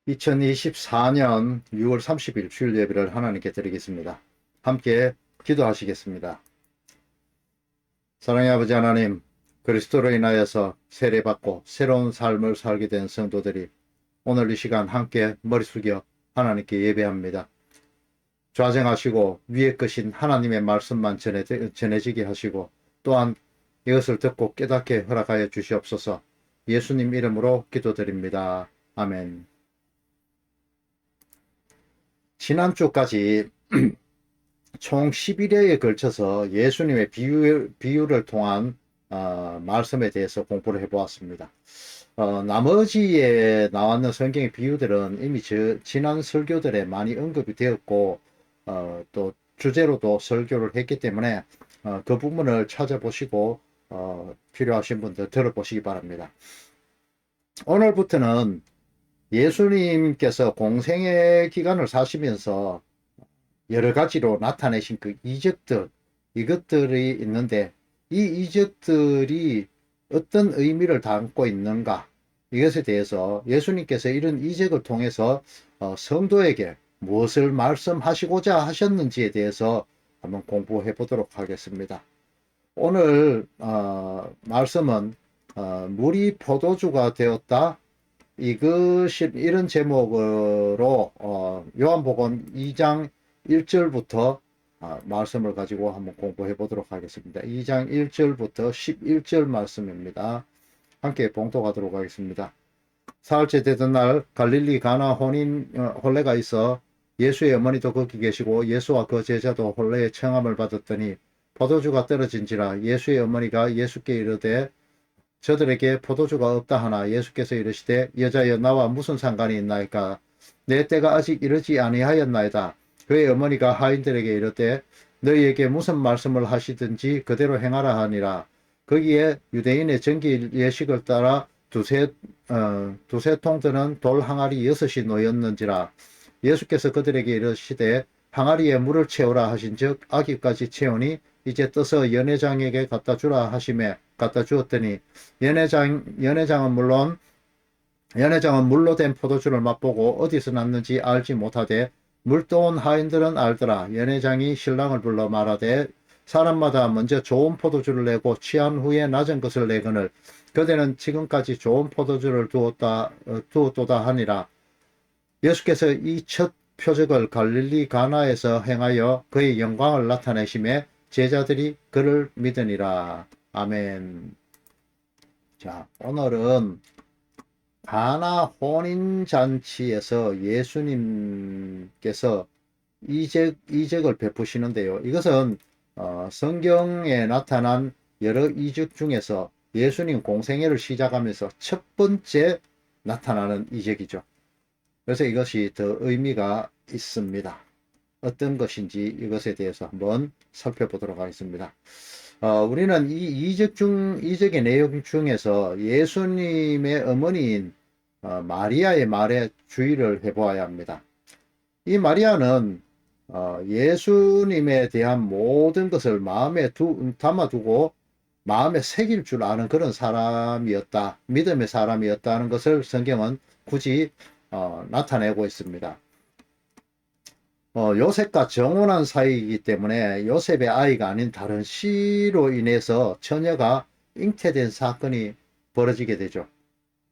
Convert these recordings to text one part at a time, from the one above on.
2024년 6월 30일 주일 예배를 하나님께 드리겠습니다. 함께 기도하시겠습니다. 사랑의 아버지 하나님, 그리스도로 인하여서 세례받고 새로운 삶을 살게 된 성도들이 오늘 이 시간 함께 머리 숙여 하나님께 예배합니다. 좌정하시고 위에 것인 하나님의 말씀만 전해지게 하시고 또한 이것을 듣고 깨닫게 허락하여 주시옵소서. 예수님 이름으로 기도드립니다. 아멘. 지난주까지 총 11회에 걸쳐서 예수님의 비유를 통한 말씀에 대해서 공부를 해보았습니다. 나머지에 나왔는 성경의 비유들은 이미 지난 설교들에 많이 언급이 되었고 또 주제로도 설교를 했기 때문에 그 부분을 찾아보시고 필요하신 분들 들어보시기 바랍니다. 오늘부터는 예수님께서 공생의 기간을 사시면서 여러 가지로 나타내신 그 이적들, 이것들이 있는데 이 이적들이 어떤 의미를 담고 있는가, 이것에 대해서 예수님께서 이런 이적을 통해서 성도에게 무엇을 말씀하시고자 하셨는지에 대해서 한번 공부해 보도록 하겠습니다. 오늘 말씀은 물이 포도주가 되었다, 이런 제목으로 요한복음 2장 1절부터 말씀을 가지고 한번 공부해 보도록 하겠습니다. 2장 1절부터 11절 말씀입니다. 함께 봉독하도록 하겠습니다. 사흘째 되던 날 갈릴리 가나 혼례가 있어 예수의 어머니도 거기 계시고 예수와 그 제자도 혼례의 청함을 받았더니 포도주가 떨어진지라 예수의 어머니가 예수께 이르되 저들에게 포도주가 없다 하나 예수께서 이르시되 여자여 나와 무슨 상관이 있나이까 내 때가 아직 이르지 아니하였나이다. 그의 어머니가 하인들에게 이르되 너희에게 무슨 말씀을 하시든지 그대로 행하라 하니라. 거기에 유대인의 정기 예식을 따라 두세 통 드는 돌 항아리 6이 놓였는지라. 예수께서 그들에게 이르시되 항아리에 물을 채우라 하신즉 아기까지 채우니 이제 떠서 연회장에게 갖다 주라 하심에 갖다 주었더니 연회장은 물로 된 포도주를 맛보고 어디서 났는지 알지 못하되 물떠온 하인들은 알더라. 연회장이 신랑을 불러 말하되 사람마다 먼저 좋은 포도주를 내고 취한 후에 낮은 것을 내거늘 그대는 지금까지 좋은 포도주를 두었도다 하니라. 예수께서 이 첫 표적을 갈릴리 가나에서 행하여 그의 영광을 나타내심에 제자들이 그를 믿으니라. 아멘. 자, 오늘은 가나 혼인잔치에서 예수님께서 이적을 베푸시는데요. 이것은 성경에 나타난 여러 이적 중에서 예수님 공생애를 시작하면서 첫 번째 나타나는 이적이죠. 그래서 이것이 더 의미가 있습니다. 어떤 것인지 이것에 대해서 한번 살펴보도록 하겠습니다. 우리는 이 이적의 내용 중에서 예수님의 어머니인 마리아의 말에 주의를 해보아야 합니다. 이 마리아는 예수님에 대한 모든 것을 마음에 담아두고 마음에 새길 줄 아는 그런 사람이었다, 믿음의 사람이었다는 것을 성경은 굳이 나타내고 있습니다. 요셉과 정혼한 사이이기 때문에 요셉의 아이가 아닌 다른 씨로 인해서 처녀가 잉태된 사건이 벌어지게 되죠.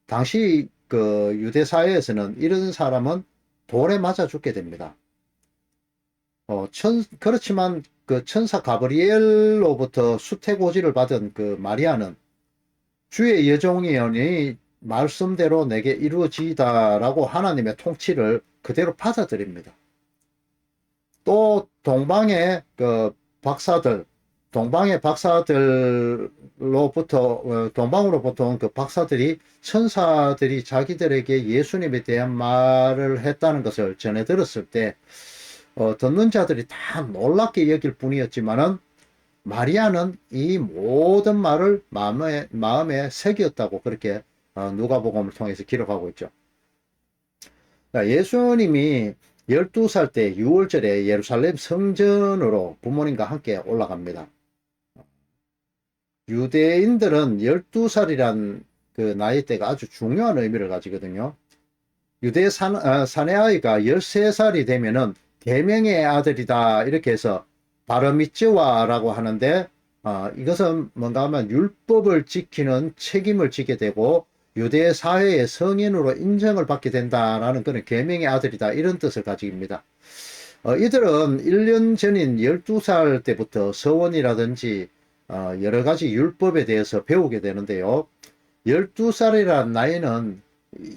당시 그 유대 사회에서는 이런 사람은 돌에 맞아 죽게 됩니다. 그렇지만 그 천사 가브리엘로부터 수태고지를 받은 그 마리아는 주의 여종이오니 말씀대로 내게 이루어지이다라고 하나님의 통치를 그대로 받아들입니다. 또 동방의 동방으로부터 온 그 박사들이 천사들이 자기들에게 예수님에 대한 말을 했다는 것을 전해 들었을 때 듣는 자들이 다 놀랍게 여길 뿐이었지만은 마리아는 이 모든 말을 마음에 새겼다고 그렇게 누가복음을 통해서 기록하고 있죠. 예수님이 12살 때 6월절에 예루살렘 성전으로 부모님과 함께 올라갑니다. 유대인들은 12살이란 그 나이대가 아주 중요한 의미를 가지거든요. 유대 사내 아이가 13살이 되면은 계명의 아들이다 이렇게 해서 바르미츠와라고 하는데, 이것은 뭔가 하면 율법을 지키는 책임을 지게 되고 유대 사회의 성인으로 인정을 받게 된다라는 그런 계명의 아들이다 이런 뜻을 가지고입니다. 이들은 1년 전인 12살 때부터 서원이라든지 여러 가지 율법에 대해서 배우게 되는데요. 12살이라는 나이는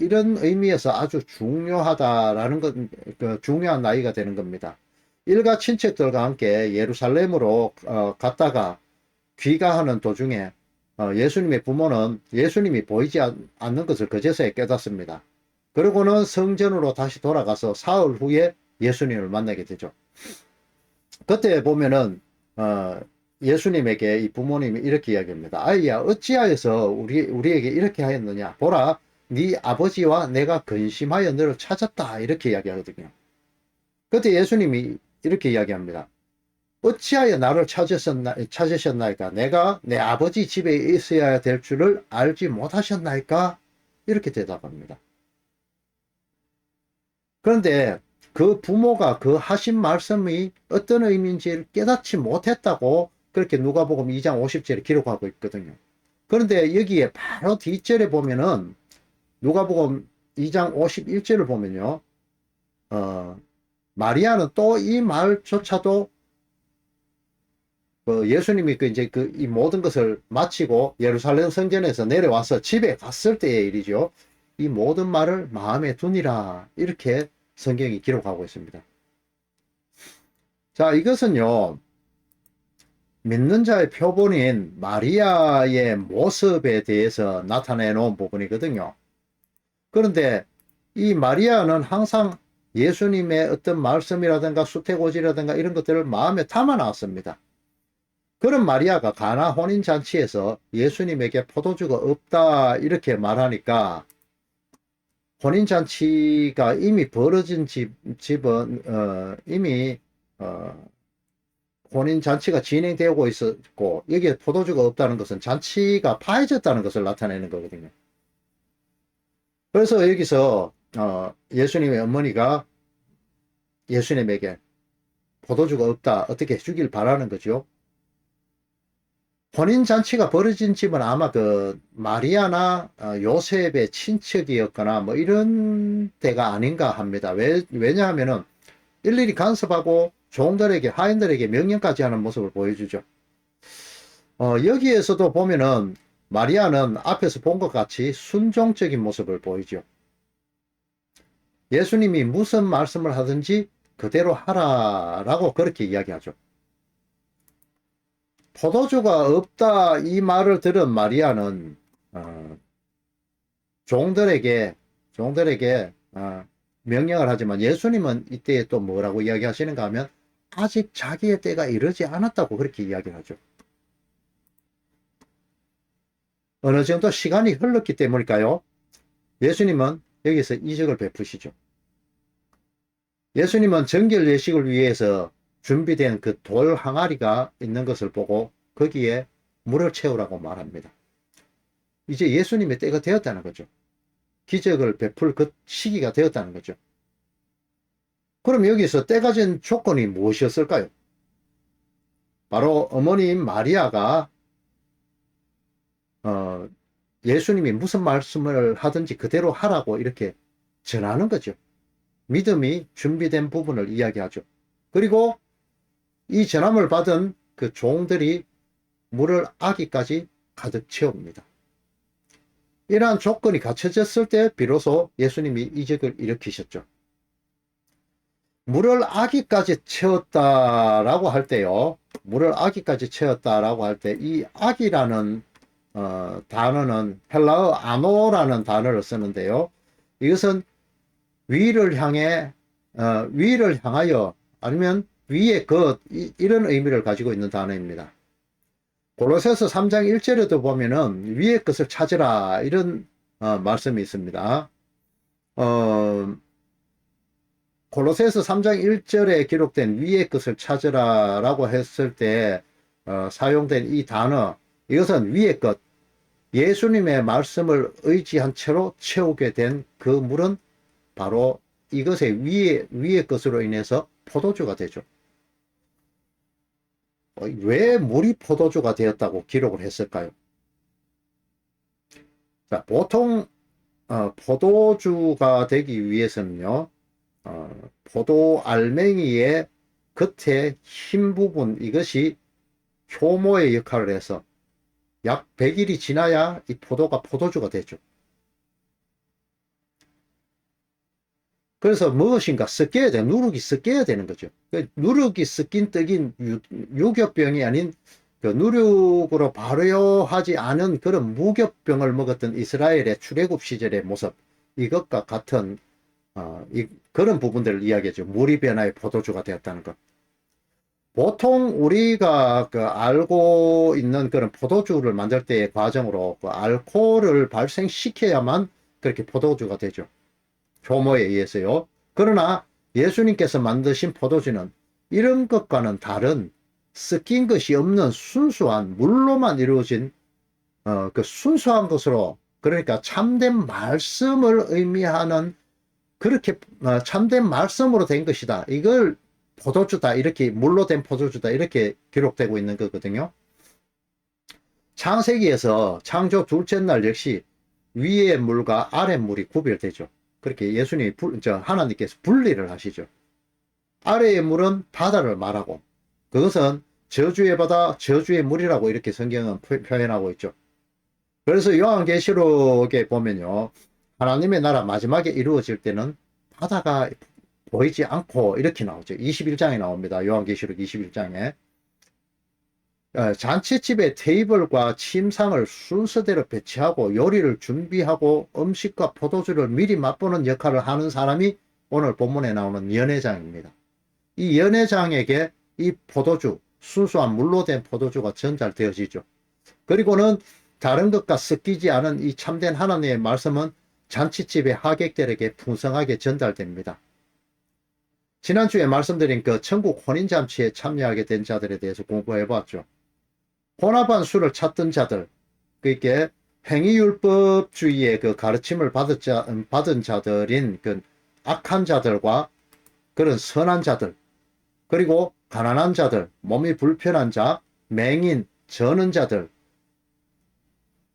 이런 의미에서 아주 중요하다라는 건, 중요한 나이가 되는 겁니다. 일가 친척들과 함께 예루살렘으로 갔다가 귀가하는 도중에 예수님의 부모는 예수님이 보이지 않는 것을 그제서야 깨닫습니다. 그러고는 성전으로 다시 돌아가서 사흘 후에 예수님을 만나게 되죠. 그때 보면은 예수님에게 이 부모님이 이렇게 이야기합니다. 아이야, 어찌하여서 우리에게 이렇게 하였느냐? 보라, 네 아버지와 내가 근심하여 너를 찾았다. 이렇게 이야기하거든요. 그때 예수님이 이렇게 이야기합니다. 어찌하여 나를 찾으셨나이까? 내가 내 아버지 집에 있어야 될 줄을 알지 못하셨나이까? 이렇게 대답합니다. 그런데 그 부모가 그 하신 말씀이 어떤 의미인지를 깨닫지 못했다고 그렇게 누가복음 2장 50절에 기록하고 있거든요. 그런데 여기에 바로 뒷절에 보면은 누가복음 2장 51절을 보면요. 마리아는 또 이 말조차도 예수님이 이 모든 것을 마치고 예루살렘 성전에서 내려와서 집에 갔을 때의 일이죠. 이 모든 말을 마음에 두니라 이렇게 성경이 기록하고 있습니다. 자, 이것은요, 믿는 자의 표본인 마리아의 모습에 대해서 나타내 놓은 부분이거든요. 그런데 이 마리아는 항상 예수님의 어떤 말씀이라든가 수태고지라든가 이런 것들을 마음에 담아 놨습니다. 그런 마리아가 가나 혼인잔치에서 예수님에게 포도주가 없다 이렇게 말하니까 혼인잔치가 이미 벌어진 집은 이미 혼인잔치가 진행되고 있었고 여기에 포도주가 없다는 것은 잔치가 파해졌다는 것을 나타내는 거거든요. 그래서 여기서 예수님의 어머니가 예수님에게 포도주가 없다 어떻게 해주길 바라는 거죠. 혼인잔치가 벌어진 집은 아마 그 마리아나 요셉의 친척이었거나 뭐 이런 데가 아닌가 합니다. 왜냐하면은 일일이 간섭하고 종들에게 하인들에게 명령까지 하는 모습을 보여주죠. 여기에서도 보면은 마리아는 앞에서 본 것 같이 순종적인 모습을 보이죠. 예수님이 무슨 말씀을 하든지 그대로 하라라고 그렇게 이야기하죠. 포도주가 없다 이 말을 들은 마리아는 종들에게 명령을 하지만 예수님은 이때에 또 뭐라고 이야기하시는가 하면 아직 자기의 때가 이르지 않았다고 그렇게 이야기를 하죠. 어느 정도 시간이 흘렀기 때문일까요? 예수님은 여기서 이적을 베푸시죠. 예수님은 정결 예식을 위해서 준비된 그 돌 항아리가 있는 것을 보고 거기에 물을 채우라고 말합니다. 이제 예수님의 때가 되었다는 거죠. 기적을 베풀 그 시기가 되었다는 거죠. 그럼 여기서 때가 된 조건이 무엇이었을까요? 바로 어머니인 마리아가 예수님이 무슨 말씀을 하든지 그대로 하라고 이렇게 전하는 거죠. 믿음이 준비된 부분을 이야기하죠. 그리고 이 전함을 받은 그 종들이 물을 아기까지 가득 채웁니다. 이러한 조건이 갖춰졌을 때 비로소 예수님이 이적을 일으키셨죠. 물을 아기까지 채웠다라고 할 때요. 물을 아기까지 채웠다라고 할 때 이 아기라는 단어는 헬라어 아노라는 단어를 쓰는데요. 이것은 위를 향하여 아니면 위의 것 이런 의미를 가지고 있는 단어입니다. 골로새서 3장 1절에도 보면은 위의 것을 찾으라 이런 말씀이 있습니다. 골로새서 3장 1절에 기록된 위의 것을 찾으라 라고 했을 때 사용된 이 단어, 이것은 위의 것, 예수님의 말씀을 의지한 채로 채우게 된 그 물은 바로 이것의 위의 것으로 인해서 포도주가 되죠. 왜 물이 포도주가 되었다고 기록을 했을까요? 자, 보통 포도주가 되기 위해서는요, 포도 알맹이의 겉에 흰 부분, 이것이 효모의 역할을 해서 약 100일이 지나야 이 포도가 포도주가 되죠. 그래서 무엇인가 섞여야 돼. 누룩이 섞여야 되는 거죠. 누룩이 섞인 떡인 유교병이 아닌 그 누룩으로 발효하지 않은 그런 무교병을 먹었던 이스라엘의 출애굽 시절의 모습, 이것과 같은 그런 부분들을 이야기하죠. 물이 변화의 포도주가 되었다는 것. 보통 우리가 그 알고 있는 그런 포도주를 만들 때의 과정으로 그 알코올을 발생시켜야만 그렇게 포도주가 되죠. 효모에 의해서요. 그러나 예수님께서 만드신 포도주는 이런 것과는 다른 섞인 것이 없는 순수한 물로만 이루어진 그 순수한 것으로, 그러니까 참된 말씀을 의미하는, 그렇게 참된 말씀으로 된 것이다. 이걸 포도주다, 이렇게 물로 된 포도주다, 이렇게 기록되고 있는 거거든요. 창세기에서 창조 둘째 날 역시 위의 물과 아래 물이 구별되죠. 그렇게 예수님이 하나님께서 분리를 하시죠. 아래의 물은 바다를 말하고, 그것은 저주의 바다, 저주의 물이라고 이렇게 성경은 표현하고 있죠. 그래서 요한계시록에 보면요, 하나님의 나라 마지막에 이루어질 때는 바다가 보이지 않고 이렇게 나오죠. 21장에 나옵니다. 요한계시록 21장에. 잔치집에 테이블과 침상을 순서대로 배치하고 요리를 준비하고 음식과 포도주를 미리 맛보는 역할을 하는 사람이 오늘 본문에 나오는 연회장입니다. 이 연회장에게 이 포도주, 순수한 물로 된 포도주가 전달되어지죠. 그리고는 다른 것과 섞이지 않은 이 참된 하나님의 말씀은 잔치집의 하객들에게 풍성하게 전달됩니다. 지난주에 말씀드린 그 천국 혼인잔치에 참여하게 된 자들에 대해서 공부해 봤죠. 혼합한 술을 찾던 자들, 그게 행위율법주의의 그 가르침을 받은 자들인 그 악한 자들과 그런 선한 자들, 그리고 가난한 자들, 몸이 불편한 자, 맹인, 저는 자들,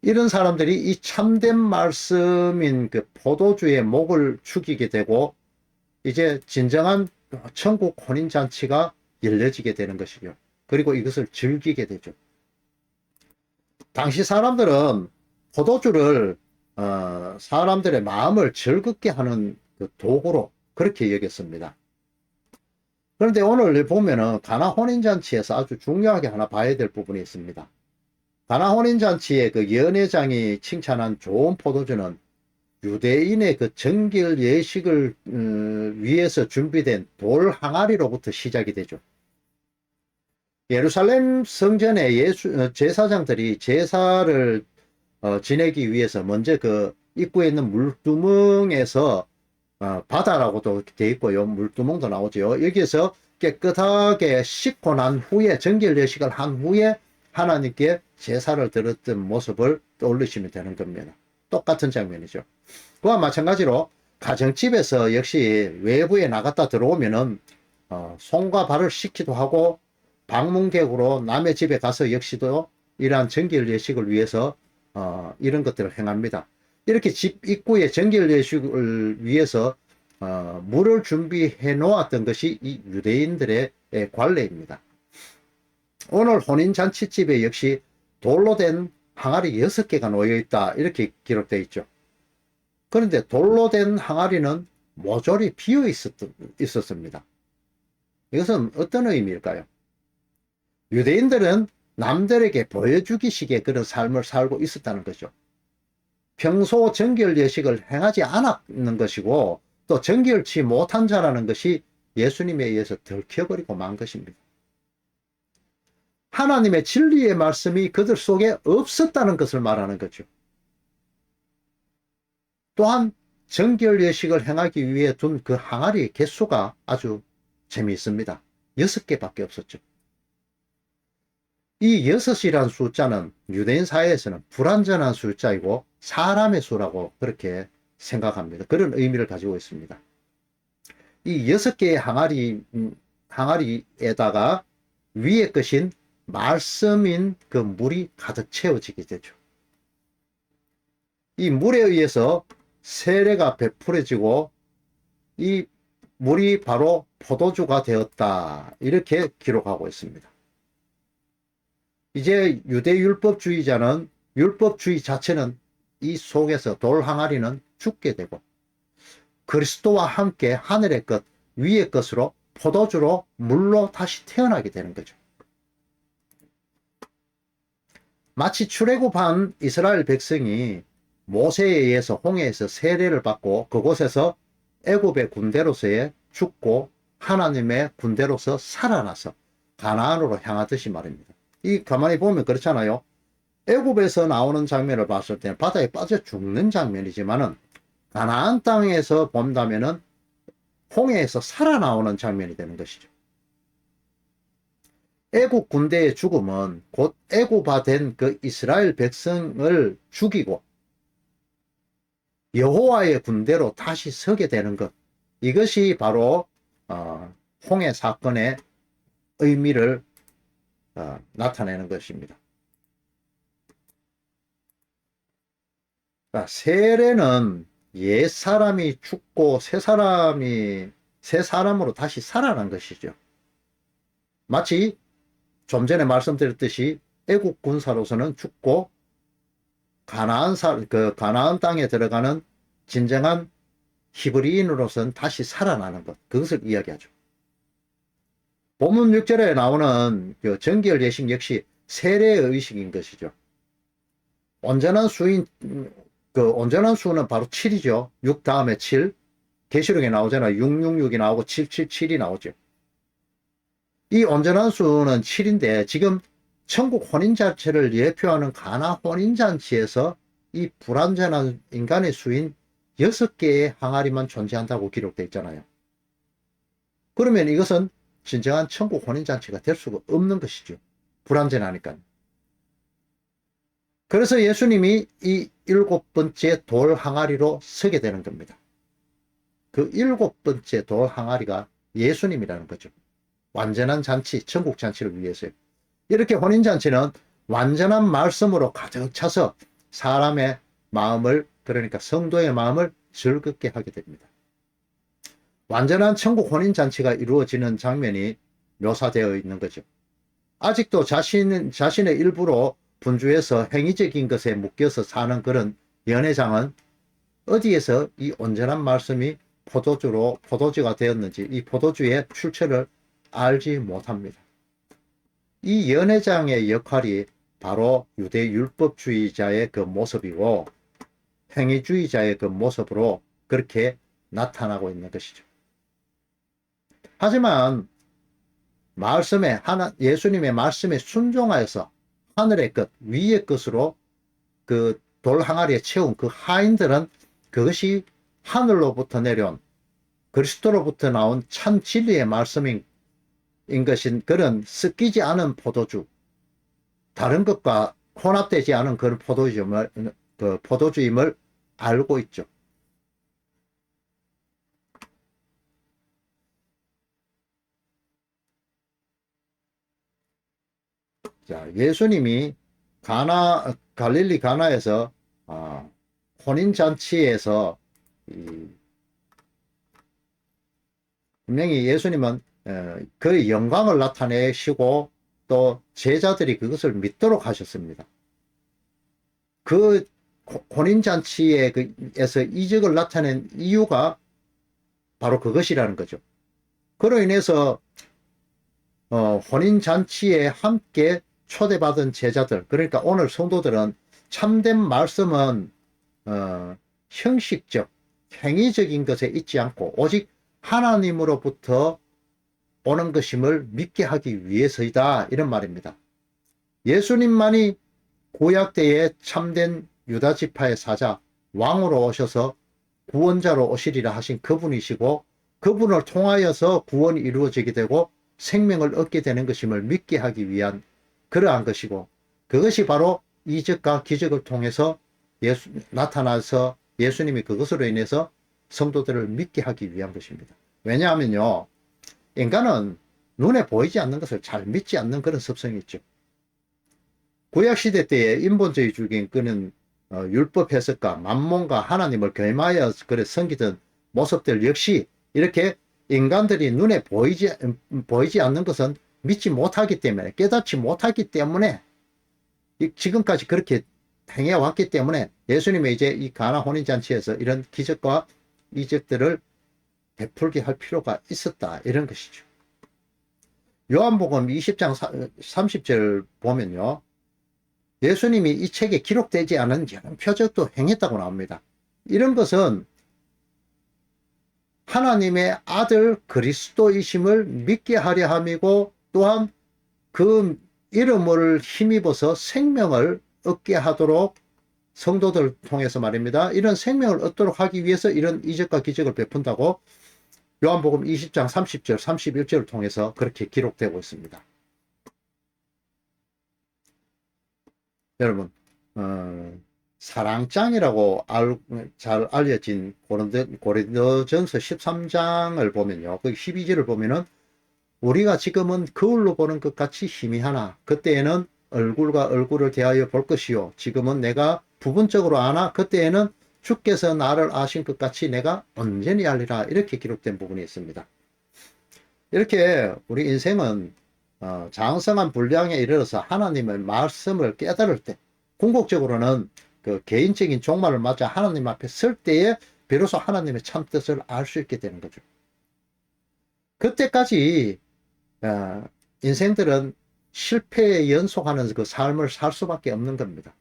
이런 사람들이 이 참된 말씀인 그 포도주의 목을 축이게 되고 이제 진정한 천국 혼인잔치가 열려지게 되는 것이죠. 그리고 이것을 즐기게 되죠. 당시 사람들은 포도주를 사람들의 마음을 즐겁게 하는 그 도구로 그렇게 여겼습니다. 그런데 오늘 보면은 가나 혼인잔치에서 아주 중요하게 하나 봐야 될 부분이 있습니다. 가나 혼인잔치의 그 연회장이 칭찬한 좋은 포도주는 유대인의 그 정결 예식을 위해서 준비된 돌 항아리로부터 시작이 되죠. 예루살렘 성전의 제사장들이 제사를 지내기 위해서 먼저 그 입구에 있는 물두멍에서 바다라고도 되어 있고요. 물두멍도 나오죠. 여기에서 깨끗하게 씻고 난 후에 정결 예식을 한 후에 하나님께 제사를 드렸던 모습을 떠올리시면 되는 겁니다. 똑같은 장면이죠. 그와 마찬가지로 가정집에서 역시 외부에 나갔다 들어오면은 손과 발을 씻기도 하고 방문객으로 남의 집에 가서 역시도 이러한 정결 예식을 위해서 이런 것들을 행합니다. 이렇게 집 입구에 정결 예식을 위해서 물을 준비해 놓았던 것이 이 유대인들의 관례입니다. 오늘 혼인잔치집에 역시 돌로 된 항아리 6개가 놓여 있다, 이렇게 기록되어 있죠. 그런데 돌로 된 항아리는 모조리 비어 있었습니다. 이것은 어떤 의미일까요? 유대인들은 남들에게 보여주기식의 그런 삶을 살고 있었다는 거죠. 평소 정결 예식을 행하지 않았는 것이고 또 정결치 못한 자라는 것이 예수님에 의해서 들켜버리고 만 것입니다. 하나님의 진리의 말씀이 그들 속에 없었다는 것을 말하는 거죠. 또한 정결 예식을 행하기 위해 둔 그 항아리의 개수가 아주 재미있습니다. 6개밖에 없었죠. 이 6이라는 숫자는 유대인 사회에서는 불완전한 숫자이고 사람의 수라고 그렇게 생각합니다. 그런 의미를 가지고 있습니다. 이 6개의 항아리에다가 위에 것인 말씀인 그 물이 가득 채워지게 되죠. 이 물에 의해서 세례가 베풀어지고 이 물이 바로 포도주가 되었다. 이렇게 기록하고 있습니다. 이제 유대율법주의자는 율법주의 자체는 이 속에서 돌 항아리는 죽게 되고 그리스도와 함께 하늘의 것, 위의 것으로 포도주로 물로 다시 태어나게 되는 거죠. 마치 출애굽한 이스라엘 백성이 모세에 의해서 홍해에서 세례를 받고 그곳에서 애굽의 군대로서의 죽고 하나님의 군대로서 살아나서 가나안으로 향하듯이 말입니다. 이 가만히 보면 그렇잖아요. 애굽에서 나오는 장면을 봤을 때는 바다에 빠져 죽는 장면이지만은 가나안 땅에서 본다면은 홍해에서 살아나오는 장면이 되는 것이죠. 애국 군대의 죽음은 곧 애굽화된 그 이스라엘 백성을 죽이고 여호와의 군대로 다시 서게 되는 것, 이것이 바로 홍해 사건의 의미를 나타내는 것입니다. 세례는 옛 사람이 죽고 새 사람으로 다시 살아난 것이죠. 마치 좀 전에 말씀드렸듯이 애국 군사로서는 죽고 가나안 땅에 들어가는 진정한 히브리인으로서는 다시 살아나는 것, 그것을 이야기하죠. 본문 6절에 나오는 그 정결 예식 역시 세례의 의식인 것이죠. 온전한 수는 바로 7이죠. 6 다음에 7. 계시록에 나오잖아요. 666이 나오고 777이 나오죠. 이 온전한 수는 7인데 지금 천국 혼인잔치를 예표하는 가나 혼인잔치에서 이 불완전한 인간의 수인 6개의 항아리만 존재한다고 기록되어 있잖아요. 그러면 이것은 진정한 천국 혼인잔치가 될 수가 없는 것이죠. 불완전하니까. 그래서 예수님이 이 7번째 돌 항아리로 서게 되는 겁니다. 그 7번째 돌 항아리가 예수님이라는 거죠. 완전한 잔치, 천국 잔치를 위해서요. 이렇게 혼인잔치는 완전한 말씀으로 가득 차서 사람의 마음을, 그러니까 성도의 마음을 즐겁게 하게 됩니다. 완전한 천국 혼인잔치가 이루어지는 장면이 묘사되어 있는 거죠. 아직도 자신의 일부로 분주해서 행위적인 것에 묶여서 사는 그런 연회장은 어디에서 이 온전한 말씀이 포도주가 되었는지 이 포도주의 출처를 알지 못합니다. 이 연회장의 역할이 바로 유대 율법주의자의 그 모습이고 행위주의자의 그 모습으로 그렇게 나타나고 있는 것이죠. 하지만 예수님의 말씀에 순종하여서 하늘의 것, 위의 것으로 그 돌 항아리에 채운 그 하인들은 그것이 하늘로부터 내려온 그리스도로부터 나온 참 진리의 말씀인 것인 그런 섞이지 않은 포도주, 다른 것과 혼합되지 않은 그런 포도주임을 알고 있죠. 자, 예수님이 갈릴리 가나에서 혼인잔치에서 분명히 예수님은 그 영광을 나타내시고 또 제자들이 그것을 믿도록 하셨습니다. 그 혼인잔치에서 이적을 나타낸 이유가 바로 그것이라는 거죠. 그로 인해서 혼인잔치에 함께 초대받은 제자들, 그러니까 오늘 성도들은 참된 말씀은 형식적, 행위적인 것에 있지 않고 오직 하나님으로부터 오는 것임을 믿게 하기 위해서이다, 이런 말입니다. 예수님만이 구약 때에 참된 유다 지파의 사자, 왕으로 오셔서 구원자로 오시리라 하신 그분이시고 그분을 통하여서 구원이 이루어지게 되고 생명을 얻게 되는 것임을 믿게 하기 위한 그러한 것이고, 그것이 바로 이적과 기적을 통해서 나타나서 예수님이 그것으로 인해서 성도들을 믿게 하기 위한 것입니다. 왜냐하면요, 인간은 눈에 보이지 않는 것을 잘 믿지 않는 그런 습성이 있죠. 구약시대 때에 인본주의 주긴 그는 율법 해석과 만몬과 하나님을 겸하여 그래 섬기던 모습들 역시 이렇게 인간들이 눈에 보이지 않는 것은 믿지 못하기 때문에, 깨닫지 못하기 때문에 지금까지 그렇게 행해왔기 때문에 예수님의 이제 이 가나 혼인잔치에서 이런 기적과 이적들을 베풀게 할 필요가 있었다, 이런 것이죠. 요한복음 20장 30절 보면요, 예수님이 이 책에 기록되지 않은 여러 표적도 행했다고 나옵니다. 이런 것은 하나님의 아들 그리스도이심을 믿게 하려 함이고, 또한 그 이름을 힘입어서 생명을 얻게 하도록 성도들을 통해서 말입니다. 이런 생명을 얻도록 하기 위해서 이런 이적과 기적을 베푼다고 요한복음 20장 30절 31절을 통해서 그렇게 기록되고 있습니다. 여러분, 사랑장이라고 잘 알려진 고린도전서 13장을 보면요, 그 12절을 보면은 우리가 지금은 거울로 보는 것 같이 희미하나 그때에는 얼굴과 얼굴을 대하여 볼 것이요, 지금은 내가 부분적으로 아나 그때에는 주께서 나를 아신 것 같이 내가 온전히 알리라, 이렇게 기록된 부분이 있습니다. 이렇게 우리 인생은 장성한 분량에 이르러서 하나님의 말씀을 깨달을 때, 궁극적으로는 그 개인적인 종말을 맞아 하나님 앞에 설 때에 비로소 하나님의 참뜻을 알 수 있게 되는 거죠. 그때까지 인생들은 실패에 연속하는 그 삶을 살 수밖에 없는 겁니다.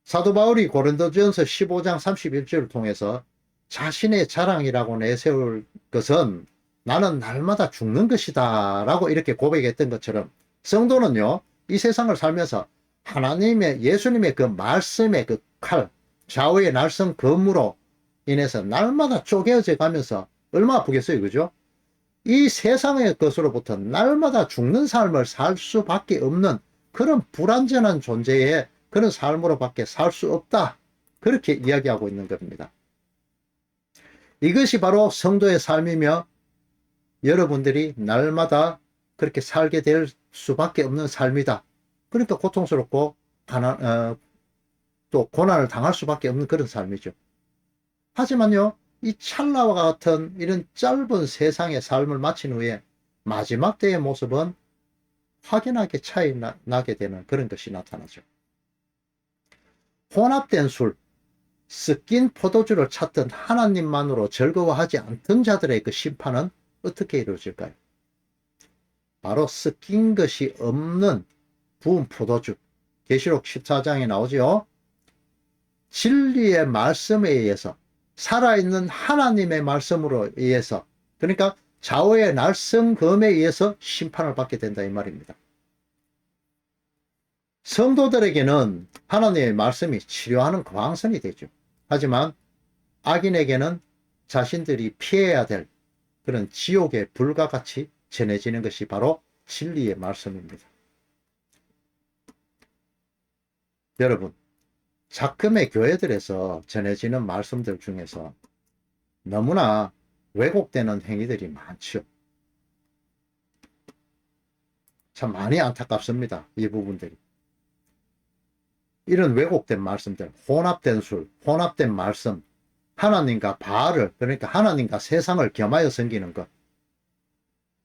사도 바울이 고린도전서 15장 31절을 통해서 자신의 자랑이라고 내세울 것은 나는 날마다 죽는 것이다 라고 이렇게 고백했던 것처럼, 성도는요, 이 세상을 살면서 하나님의, 예수님의 그 말씀의 그 칼, 좌우의 날선 검으로 인해서 날마다 쪼개어져 가면서 얼마나 아프겠어요, 그죠? 이 세상의 것으로부터 날마다 죽는 삶을 살 수밖에 없는 그런 불완전한 존재의 그런 삶으로밖에 살 수 없다, 그렇게 이야기하고 있는 겁니다. 이것이 바로 성도의 삶이며 여러분들이 날마다 그렇게 살게 될 수밖에 없는 삶이다. 그러니까 고통스럽고 또 고난을 당할 수밖에 없는 그런 삶이죠. 하지만요, 이 찰나와 같은 이런 짧은 세상의 삶을 마친 후에 마지막 때의 모습은 확연하게 차이 나게 되는 그런 것이 나타나죠. 혼합된 술, 섞인 포도주를 찾던 하나님만으로 즐거워하지 않던 자들의 그 심판은 어떻게 이루어질까요? 바로 섞인 것이 없는 부은 포도주, 계시록 14장에 나오죠. 진리의 말씀에 의해서, 살아있는 하나님의 말씀으로 의해서, 그러니까 좌우의 날성검에 의해서 심판을 받게 된다, 이 말입니다. 성도들에게는 하나님의 말씀이 치료하는 광선이 되죠. 하지만 악인에게는 자신들이 피해야 될 그런 지옥의 불과 같이 전해지는 것이 바로 진리의 말씀입니다. 여러분, 작금의 교회들에서 전해지는 말씀들 중에서 너무나 왜곡되는 행위들이 많죠. 참 많이 안타깝습니다, 이 부분들이. 이런 왜곡된 말씀들, 혼합된 술, 혼합된 말씀, 하나님과 바알을, 그러니까 하나님과 세상을 겸하여 섬기는 것,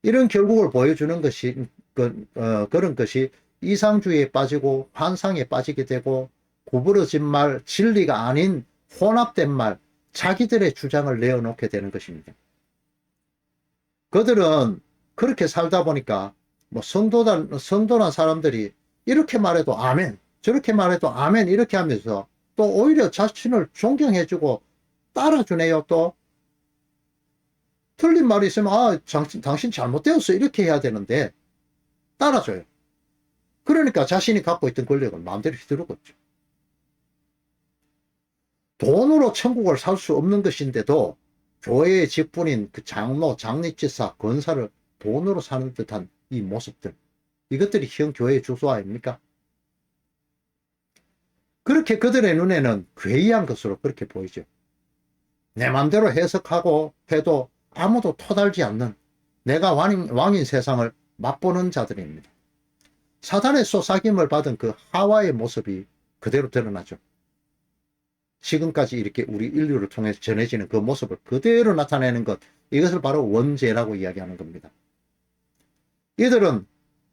이런 결국을 보여주는 것이 그런 것이 이상주의에 빠지고 환상에 빠지게 되고, 구부러진 말, 진리가 아닌 혼합된 말, 자기들의 주장을 내어놓게 되는 것입니다. 그들은 그렇게 살다 보니까 뭐 성도란 사람들이 이렇게 말해도 아멘, 저렇게 말해도 아멘, 이렇게 하면서 또 오히려 자신을 존경해주고 따라주네요. 또 틀린 말이 있으면 당신 잘못되었어, 이렇게 해야 되는데 따라줘요. 그러니까 자신이 갖고 있던 권력을 마음대로 휘두르고 있죠. 돈으로 천국을 살 수 없는 것인데도 교회의 직분인 그 장로, 장례지사, 권사를 돈으로 사는 듯한 이 모습들, 이것들이 현 교회의 주소 아닙니까? 그렇게 그들의 눈에는 괴이한 것으로 그렇게 보이죠. 내 맘대로 해석하고 해도 아무도 토달지 않는 내가 왕인 세상을 맛보는 자들입니다. 사단의 속삭임을 받은 그 하와의 모습이 그대로 드러나죠. 지금까지 이렇게 우리 인류를 통해서 전해지는 그 모습을 그대로 나타내는 것, 이것을 바로 원죄라고 이야기하는 겁니다. 이들은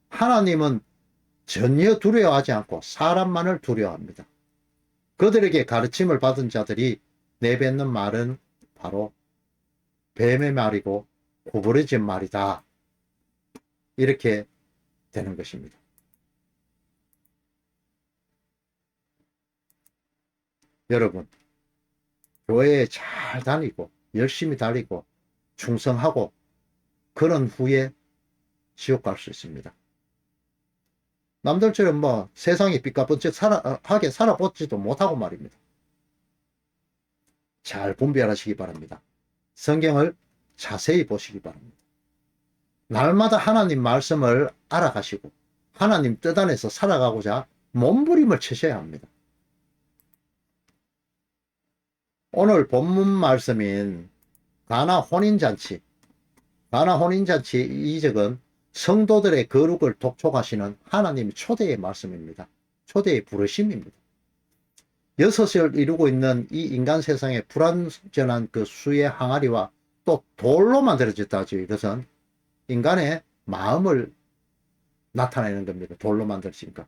하나님은 전혀 두려워하지 않고 사람만을 두려워합니다. 그들에게 가르침을 받은 자들이 내뱉는 말은 바로 뱀의 말이고 구부러진 말이다. 이렇게 되는 것입니다. 여러분, 교회에 잘 다니고 열심히 다니고 충성하고 그런 후에 지옥 갈 수 있습니다. 남들처럼 뭐 세상에 삐까뻔쩍하게 살아보지도 못하고 말입니다. 잘 분별하시기 바랍니다. 성경을 자세히 보시기 바랍니다. 날마다 하나님 말씀을 알아가시고 하나님 뜻 안에서 살아가고자 몸부림을 치셔야 합니다. 오늘 본문 말씀인 가나 혼인잔치, 가나 혼인잔치 이적은 성도들의 거룩을 독촉하시는 하나님의 초대의 말씀입니다. 초대의 부르심입니다. 여섯을 이루고 있는 이 인간 세상의 불완전한 그 수의 항아리와 또 돌로 만들어졌다 하죠. 이것은 인간의 마음을 나타내는 겁니다. 돌로 만들어지니까.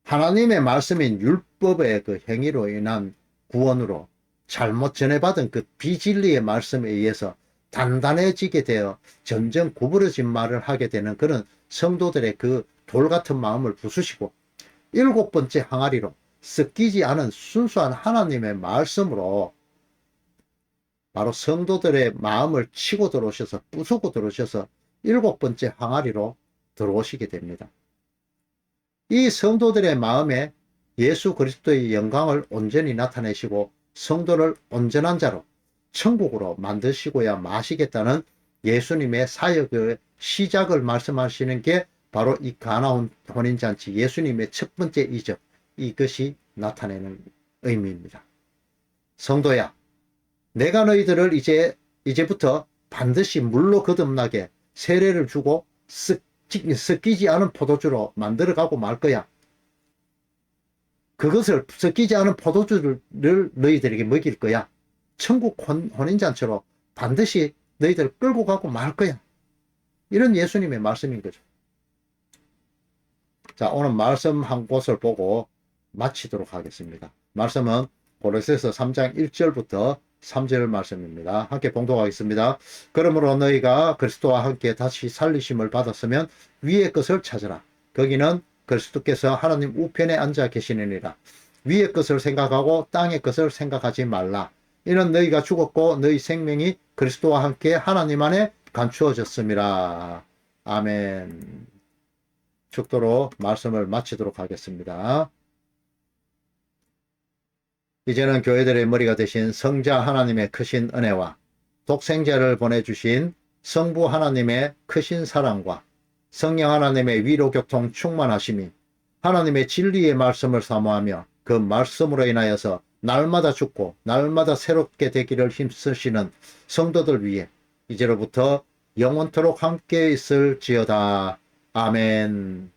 하나님의 말씀인 율법의 그 행위로 인한 구원으로 잘못 전해받은 그 비진리의 말씀에 의해서 단단해지게 되어 점점 구부러진 말을 하게 되는 그런 성도들의 그 돌 같은 마음을 부수시고 일곱 번째 항아리로 섞이지 않은 순수한 하나님의 말씀으로 바로 성도들의 마음을 치고 들어오셔서 부수고 들어오셔서 일곱 번째 항아리로 들어오시게 됩니다. 이 성도들의 마음에 예수 그리스도의 영광을 온전히 나타내시고 성도를 온전한 자로 천국으로 만드시고야 마시겠다는 예수님의 사역의 시작을 말씀하시는 게 바로 이 가나 혼인잔치 예수님의 첫 번째 이적, 이것이 나타내는 의미입니다. 성도야, 내가 너희들을 이제부터 반드시 물로 거듭나게 세례를 주고 섞이지 않은 포도주로 만들어가고 말 거야. 그것을 섞이지 않은 포도주를 너희들에게 먹일 거야. 천국 혼인잔치로 반드시 너희들 끌고 가고 말 거야. 이런 예수님의 말씀인 거죠. 자, 오늘 말씀 한 곳을 보고 마치도록 하겠습니다. 말씀은 고린도서 3장 1절부터 3절 말씀입니다. 함께 봉독하겠습니다. 그러므로 너희가 그리스도와 함께 다시 살리심을 받았으면 위의 것을 찾으라. 거기는 그리스도께서 하나님 우편에 앉아 계시느니라. 위의 것을 생각하고 땅의 것을 생각하지 말라. 이는 너희가 죽었고 너희 생명이 그리스도와 함께 하나님 안에 감추어졌음이라. 아멘. 축도로 말씀을 마치도록 하겠습니다. 이제는 교회들의 머리가 되신 성자 하나님의 크신 은혜와 독생자를 보내주신 성부 하나님의 크신 사랑과 성령 하나님의 위로 교통 충만하심이 하나님의 진리의 말씀을 사모하며 그 말씀으로 인하여서 날마다 죽고 날마다 새롭게 되기를 힘쓰시는 성도들 위해 이제로부터 영원토록 함께 있을지어다. 아멘.